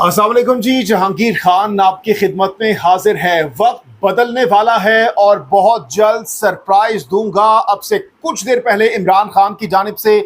अस्सलाम वालेकुम जी। जहांगीर खान आपकी खिदमत में हाजिर है। वक्त बदलने वाला है और बहुत जल्द सरप्राइज दूंगा। अब से कुछ देर पहले इमरान खान की जानिब से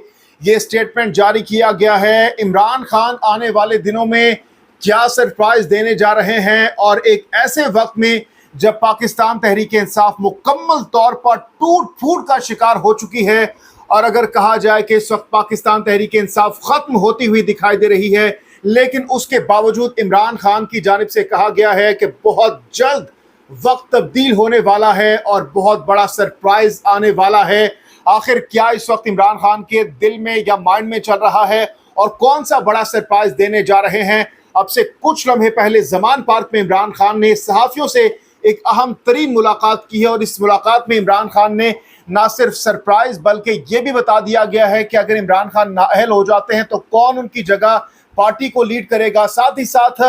ये स्टेटमेंट जारी किया गया है। इमरान खान आने वाले दिनों में क्या सरप्राइज देने जा रहे हैं, और एक ऐसे वक्त में जब पाकिस्तान तहरीक इंसाफ मुकम्मल तौर पर टूट फूट का शिकार हो चुकी है, और अगर कहा जाए कि इस वक्त पाकिस्तान तहरीक इंसाफ खत्म होती हुई दिखाई दे रही है, लेकिन उसके बावजूद इमरान खान की जानिब से कहा गया है कि बहुत जल्द वक्त तब्दील होने वाला है और बहुत बड़ा सरप्राइज आने वाला है। आखिर क्या इस वक्त इमरान खान के दिल में या माइंड में चल रहा है और कौन सा बड़ा सरप्राइज देने जा रहे हैं? अब से कुछ लम्हे पहले जमान पार्क में इमरान खान ने सहाफियों से एक अहम तरीन मुलाकात की है, और इस मुलाकात में इमरान खान ने ना सिर्फ सरप्राइज बल्कि ये भी बता दिया गया है कि अगर इमरान खान नाअहल हो जाते हैं तो कौन उनकी जगह पार्टी को लीड करेगा। साथ ही साथ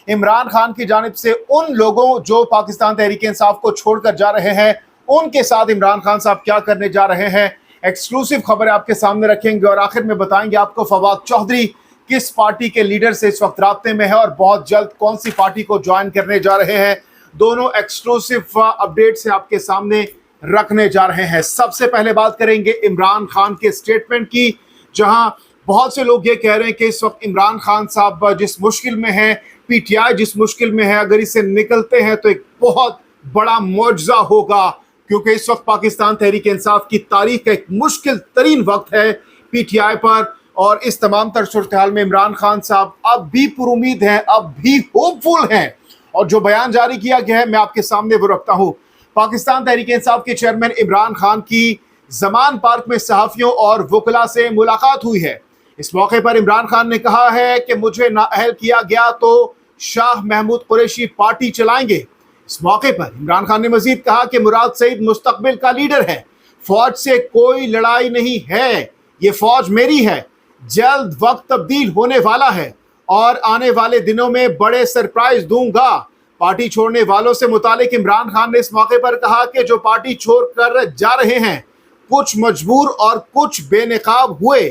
इमरान खान की जानिब से उन लोगों जो पाकिस्तान तहरीक इंसाफ को छोड़कर जा रहे हैं, उनके साथ इमरान खान साहब क्या करने जा रहे हैं। एक्सक्लूसिव खबरें आपके सामने रखेंगे और आखिर में बताएंगे आपको फवाद चौधरी किस पार्टी के लीडर से इस वक्त राब्ते में है और बहुत जल्द कौन सी पार्टी को ज्वाइन करने जा रहे हैं। दोनों एक्सक्लूसिव अपडेट से आपके सामने रखने जा रहे हैं। सबसे पहले बात करेंगे इमरान खान के स्टेटमेंट की, जहां बहुत से लोग ये कह रहे हैं कि इस वक्त इमरान खान साहब जिस मुश्किल में है, पीटीआई जिस मुश्किल में है, अगर इससे निकलते हैं तो एक बहुत बड़ा मुआवजा होगा, क्योंकि इस वक्त पाकिस्तान तहरीक इंसाफ की तारीख का एक मुश्किल तरीन वक्त है पीटीआई पर। और इस तमाम तर सूरत हाल में इमरान खान साहब अब भी पुरुमीद हैं, अब भी होपफुल हैं, और जो बयान जारी किया गया है मैं आपके सामने वो रखता हूँ। पाकिस्तान तहरीक इंसाफ के चेयरमैन इमरान खान की जमान पार्क में सहाफियों और वकला से मुलाकात हुई है। इस मौके पर इमरान खान ने कहा है कि मुझे नाअहल किया गया तो शाह महमूद कुरैशी पार्टी चलाएंगे। इस मौके पर इमरान खान ने मजीद कहा कि मुराद सईद मुस्तकबिल का लीडर है, फौज से कोई लड़ाई नहीं है, ये फौज मेरी है। जल्द वक्त तब्दील होने वाला है और आने वाले दिनों में बड़े सरप्राइज दूंगा। पार्टी छोड़ने वालों से मुतालिक इमरान खान ने इस मौके पर कहा कि जो पार्टी छोड़ कर जा रहे हैं, कुछ मजबूर और कुछ बेनकाब हुए।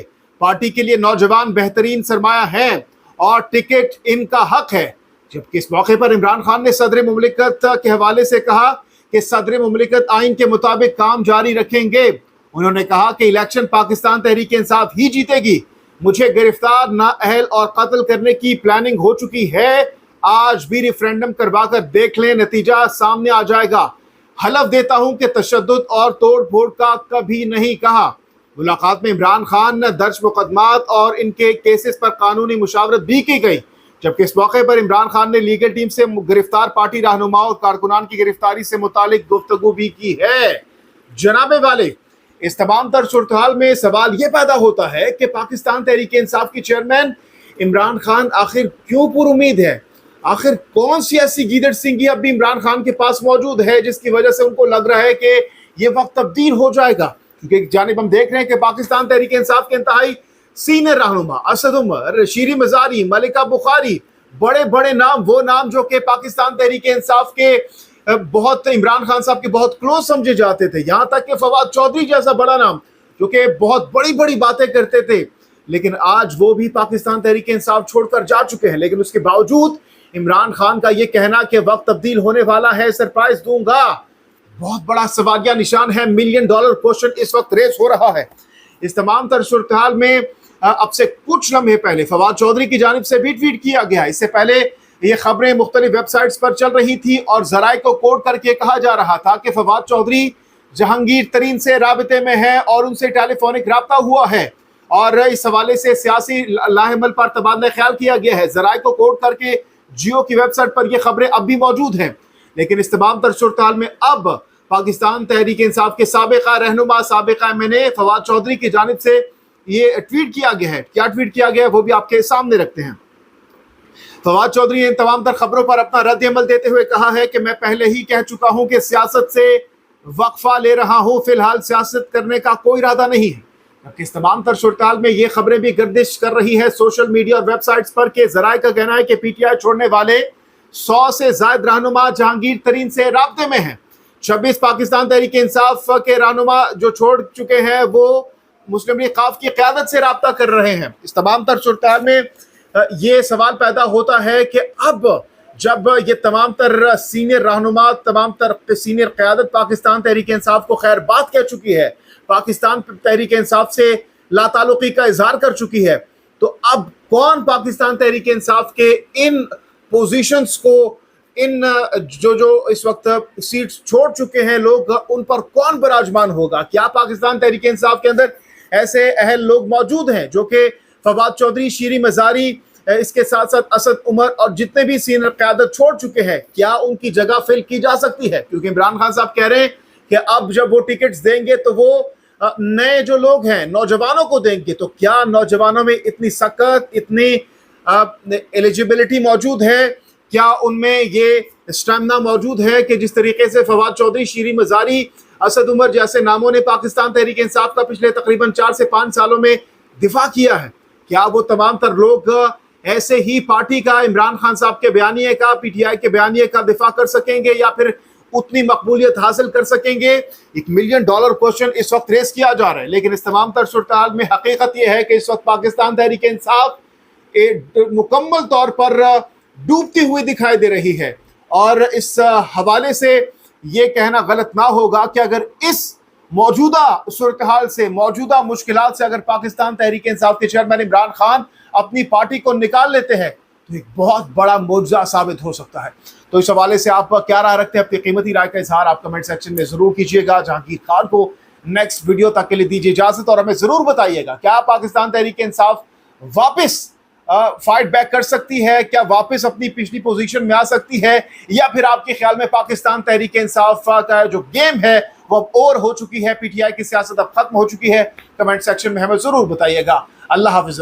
पार्टी के लिए नौजवान बेहतरीन सरमाया है और टिकट इनका हक है। जबकि इस मौके पर इमरान खान ने सदर मुमलिकत के हवाले से कहा कि सदर मुमलिकत आइन के मुताबिक काम जारी रखेंगे। उन्होंने कहा कि इलेक्शन पाकिस्तान तहरीक इंसाफ ही जीतेगी। मुझे गिरफ्तार, नाअहल और कत्ल करने की प्लानिंग हो चुकी है। आज भी रेफरेंडम करवा कर देख लें, नतीजा सामने आ जाएगा। हलफ देता हूं कि तशद्दुद और तोड़ फोड़ का कभी नहीं कहा। मुलाकात में इमरान खान ने दर्ज मुकदमात और इनके केसेस पर कानूनी मुशावरत भी की गई। जबकि इस मौके पर इमरान खान ने लीगल टीम से गिरफ्तार पार्टी रहनुमाओं और कारकुनान की गिरफ्तारी से मुतालिक गुफ्तगू भी की है। जनाबे वाले, इस तमाम तर सूरत हाल में सवाल ये पैदा होता है कि पाकिस्तान तहरीक इंसाफ की चेयरमैन इमरान खान आखिर क्यों पुरुमीद है? आखिर कौन सी ऐसी गीदड़ सिंगी अब भी इमरान खान के पास मौजूद है जिसकी वजह से उनको लग रहा है कि ये वक्त तब्दील हो जाएगा? क्योंकि एक जानिब हम देख रहे हैं कि पाकिस्तान तहरीक इंसाफ के इंतहाई सीनियर रहनुमा असद उमर, शीरी मजारी, मलिका बुखारी, बड़े बड़े नाम, वो नाम जो कि पाकिस्तान तहरीक इंसाफ के बहुत इमरान खान साहब के बहुत क्लोज समझे जाते थे, यहाँ तक कि फवाद चौधरी जैसा बड़ा नाम जो कि बहुत बड़ी बड़ी बातें करते थे, लेकिन आज वो भी पाकिस्तान तहरीक इंसाफ छोड़कर जा चुके हैं। लेकिन उसके बावजूद इमरान खान का ये कहना कि वक्त तब्दील होने वाला है, सरप्राइज दूंगा, बहुत बड़ा सवालिया निशान है। $1 मिलियन क्वेश्चन इस वक्त रेस हो रहा है। इस तमाम तर सूरत हाल में अब से कुछ लम्हे पहले फवाद चौधरी की जानिब से भी ट्वीट किया गया। इससे पहले ये खबरें मुख्तलिफ वेबसाइट्स पर चल रही थी और जराए को कोट करके कहा जा रहा था कि फवाद चौधरी जहांगीर तरीन से राबते में है और उनसे टेलीफोनिक राब्ता हुआ है, और इस हवाले से सियासी लाहेमल पर तबादला ख्याल किया गया है। जराए को कोट करके जियो की वेबसाइट पर यह खबरें अब भी मौजूद हैं। लेकिन इस तमाम तर सूरत हाल में अब पाकिस्तान तहरीक इंसाफ के साबिका रहनुमा, साबिका एमएनए फवाद चौधरी की जानिब से ये ट्वीट किया गया है। क्या ट्वीट किया गया है वो भी आपके सामने रखते हैं। फवाद चौधरी ने इन तमाम तर खबरों पर अपना रद्द अमल देते हुए कहा है कि मैं पहले ही कह चुका हूं कि सियासत से वक्फा ले रहा हूं, फिलहाल सियासत करने का कोई इरादा नहीं है। जबकि इस तमाम तर सूरत हाल में ये खबरें भी गर्दिश कर रही है सोशल मीडिया और वेबसाइट्स पर कि जराए का कहना है कि पीटीआई छोड़ने वाले 100 से ज्यादा रहनुमा जहांगीर तरीन से राब्ते में हैं। 26 पाकिस्तान तहरीक इंसाफ के रहनुमा जो छोड़ चुके हैं वो मुस्लिम लीग काफ की क़यादत से राब्ता कर रहे हैं। इस तमाम तर सूरत हाल में ये सवाल पैदा होता है कि अब जब ये तमाम तर सीनियर रहनुमा, तमाम तर सीनियर क़यादत पाकिस्तान तहरीक इंसाफ को खैर बात कह चुकी है, पाकिस्तान तहरीक इंसाफ से लाताल्लुकी का इजहार कर चुकी है, तो अब कौन पाकिस्तान तहरीक इंसाफ के इन पोजीशंस को, इन जो इस वक्त सीट्स छोड़ चुके हैं लोग, उन पर कौन विराजमान होगा? क्या पाकिस्तान तहरीक इंसाफ के अंदर ऐसे अहल लोग मौजूद हैं जो कि फवाद चौधरी, शीरी मज़ारी, इसके साथ साथ असद उमर और जितने भी सीनियर क़यादत छोड़ चुके हैं, क्या उनकी जगह फिल की जा सकती है? क्योंकि इमरान खान साहब कह रहे हैं कि अब जब वो टिकट्स देंगे तो वो नए जो लोग हैं, नौजवानों को देंगे। तो क्या नौजवानों में इतनी सकत, इतनी एलिजिबिलिटी मौजूद है? क्या उनमें ये स्टेमिना मौजूद है कि जिस तरीके से फवाद चौधरी, शीरी मज़ारी, असद उमर जैसे नामों ने पाकिस्तान तहरीक इंसाफ का पिछले तकरीबन 4 से 5 सालों में दिफा किया है, क्या वो तमाम तर लोग ऐसे ही पार्टी का, इमरान खान साहब के बयानिए का, पीटीआई के बयानिए का दिफा कर सकेंगे या फिर उतनी मकबूलियत हासिल कर सकेंगे? $1 मिलियन क्वेश्चन इस वक्त रेस किया जा रहा है। लेकिन इस तमाम तर सूरत में हकीकत यह है कि इस वक्त पाकिस्तान तहरीक इंसाफ मुकम्मल तौर पर डूबती हुई दिखाई दे रही है। और इस हवाले से ये कहना गलत ना होगा कि अगर इस मौजूदा सूरत हाल से, मौजूदा मुश्किलात से अगर पाकिस्तान तहरीक इंसाफ के चेयरमैन इमरान खान अपनी पार्टी को निकाल लेते हैं तो एक बहुत बड़ा मुआवजा साबित हो सकता है। तो इस हवाले से आप क्या राय रखते हैं? अपनी कीमती राय का इजहार आप कमेंट सेक्शन में जरूर कीजिएगा। जहांगीर खान को नेक्स्ट वीडियो तक के लिए दीजिए इजाजत और हमें जरूर बताइएगा क्या पाकिस्तान तहरीक इंसाफ वापस फाइट बैक कर सकती है, क्या वापस अपनी पिछली पोजीशन में आ सकती है, या फिर आपके ख्याल में पाकिस्तान तहरीक इंसाफ का जो गेम है वो अब ओवर हो चुकी है, पीटीआई की सियासत अब खत्म हो चुकी है? कमेंट सेक्शन में हमें जरूर बताइएगा। अल्लाह हाफिज़।